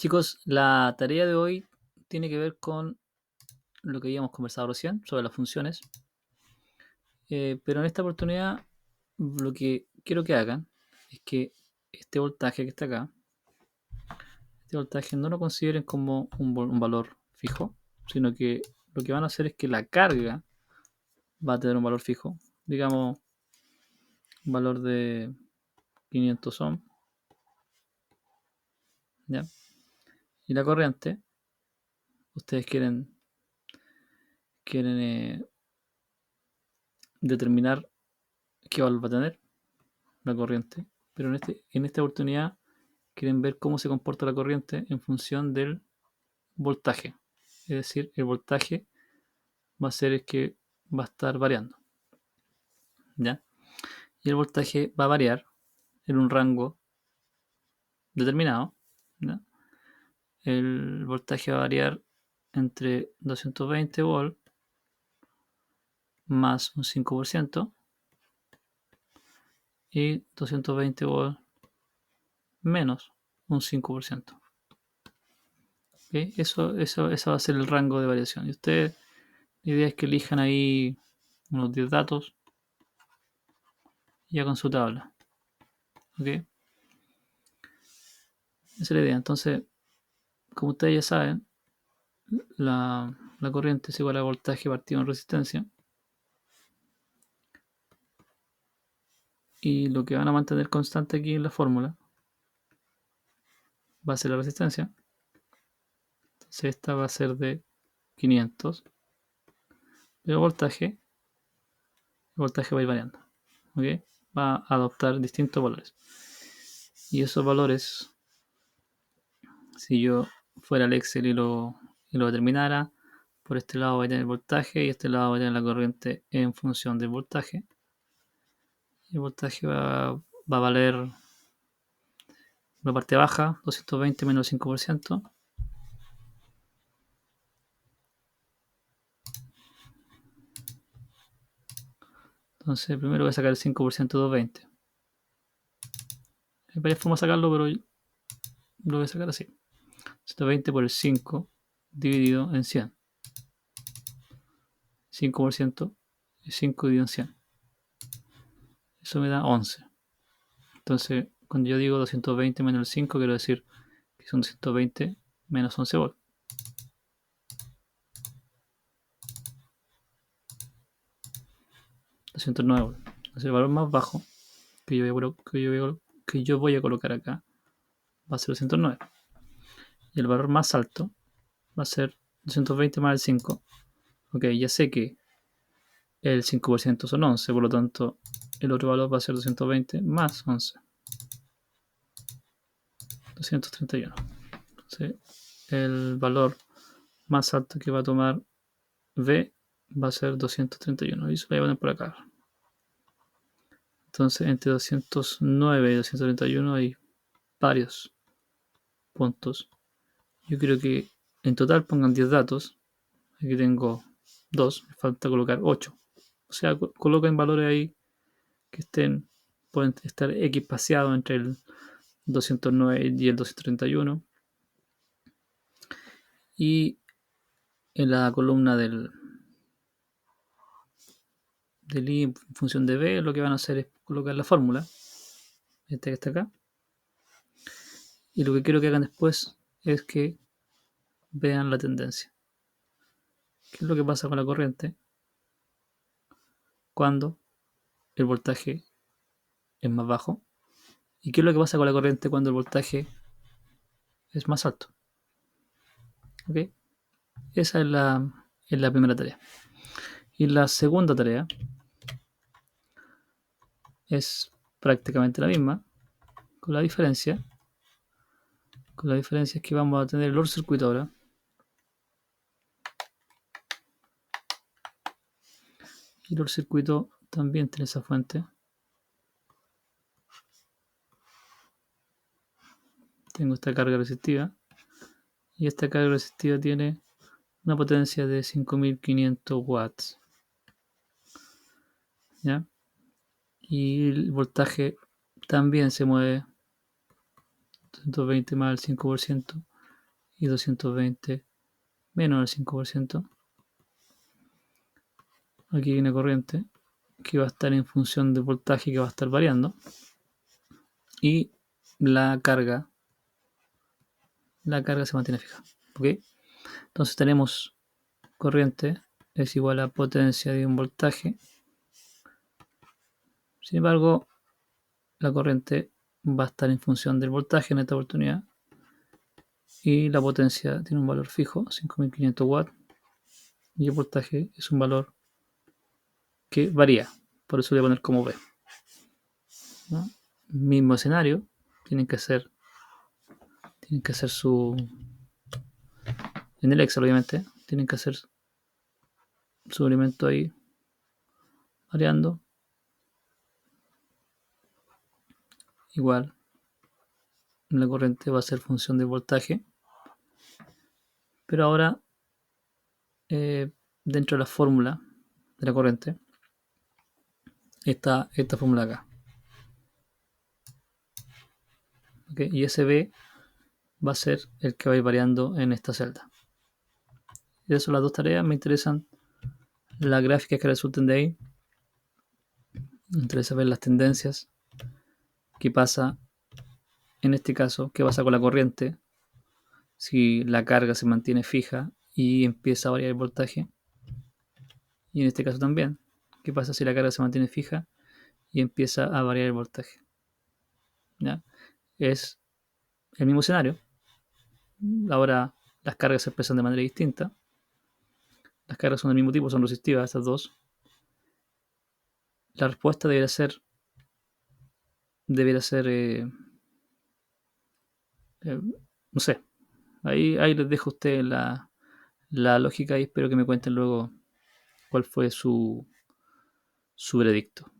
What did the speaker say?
Chicos, la tarea de hoy tiene que ver con lo que habíamos conversado recién sobre las funciones, pero en esta oportunidad lo que quiero que hagan es que este voltaje que está acá, este voltaje no lo consideren como un valor fijo, sino que lo que van a hacer es que la carga va a tener un valor fijo, digamos un valor de 500 ohm, ¿ya? Y la corriente, ustedes quieren determinar qué valor va a tener la corriente, pero en esta oportunidad quieren ver cómo se comporta la corriente en función del voltaje. Es decir, el voltaje va a ser el que va a estar variando, ¿ya? Y el voltaje va a variar en un rango determinado, ¿ya? El voltaje va a variar entre 220 volts más un 5% y 220 volts menos un 5%. ¿Okay? Eso va a ser el rango de variación. Y ustedes, la idea es que elijan ahí unos 10 datos ya con su tabla. ¿Ok? Esa es la idea. Entonces, como ustedes ya saben, la corriente es igual a voltaje partido en resistencia. Y lo que van a mantener constante aquí en la fórmula va a ser la resistencia. Entonces esta va a ser de 500. Pero el voltaje va a ir variando. ¿Ok? Va a adoptar distintos valores. Y esos valores, si yo fuera al Excel y lo determinara, por este lado voy a tener el voltaje y este lado voy a tener la corriente en función del voltaje. Y el voltaje va a valer la parte baja, 220 menos 5%. Entonces primero voy a sacar el 5% de 220. Hay varias formas de sacarlo, pero lo voy a sacar así. 120 por el 5 dividido en 100. 5% es 5 dividido en 100. Eso me da 11. Entonces, cuando yo digo 220 menos el 5, quiero decir que son 220 menos 11 volts. 209 volts. Entonces, el valor más bajo que yo voy a colocar acá va a ser 209. Y el valor más alto va a ser 220 más el 5. Ok, ya sé que el 5% son 11, por lo tanto el otro valor va a ser 220 más 11. 231. Entonces, el valor más alto que va a tomar V va a ser 231. Y eso lo voy a poner por acá. Entonces, entre 209 y 231 hay varios puntos. Yo creo que en total pongan 10 datos. Aquí tengo 2, me falta colocar 8. O sea, coloquen valores ahí que pueden estar equipaseados entre el 209 y el 231. Y en la columna del I en función de B, lo que van a hacer es colocar la fórmula, esta que está acá. Y lo que quiero que hagan después es que vean la tendencia. ¿Qué es lo que pasa con la corriente cuando el voltaje es más bajo? ¿Y qué es lo que pasa con la corriente cuando el voltaje es más alto? ¿Ok? Esa es la primera tarea. Y la segunda tarea es prácticamente la misma, con la diferencia es que vamos a tener el otro circuito ahora. Y el otro circuito también tiene esa fuente. Tengo esta carga resistiva. Y esta carga resistiva tiene una potencia de 5500 watts. ¿Ya? Y el voltaje también se mueve 120 más el 5%, y 220 menos el 5%. Aquí hay una corriente que va a estar en función del voltaje que va a estar variando. Y la carga se mantiene fija. ¿Ok? Entonces tenemos corriente es igual a potencia de un voltaje. Sin embargo, la corriente va a estar en función del voltaje en esta oportunidad. Y la potencia tiene un valor fijo, 5500 watts. Y el voltaje es un valor que varía. Por eso le voy a poner como B. ¿No? Mismo escenario. Tienen que hacer su... En el Excel, obviamente. Tienen que hacer su elemento ahí variando. Igual la corriente va a ser función del voltaje. Pero ahora, dentro de la fórmula de la corriente, está esta fórmula acá. ¿Okay? Y ese B va a ser el que va a ir variando en esta celda. Y esas son las dos tareas. Me interesan las gráficas que resulten de ahí. Me interesa ver las tendencias. ¿Qué pasa en este caso? ¿Qué pasa con la corriente? Si la carga se mantiene fija y empieza a variar el voltaje. Y en este caso también. ¿Qué pasa si la carga se mantiene fija y empieza a variar el voltaje? ¿Ya? Es el mismo escenario. Ahora las cargas se expresan de manera distinta. Las cargas son del mismo tipo, son resistivas, estas dos. La respuesta debería ser no sé. Ahí les dejo a ustedes la lógica y espero que me cuenten luego cuál fue su veredicto.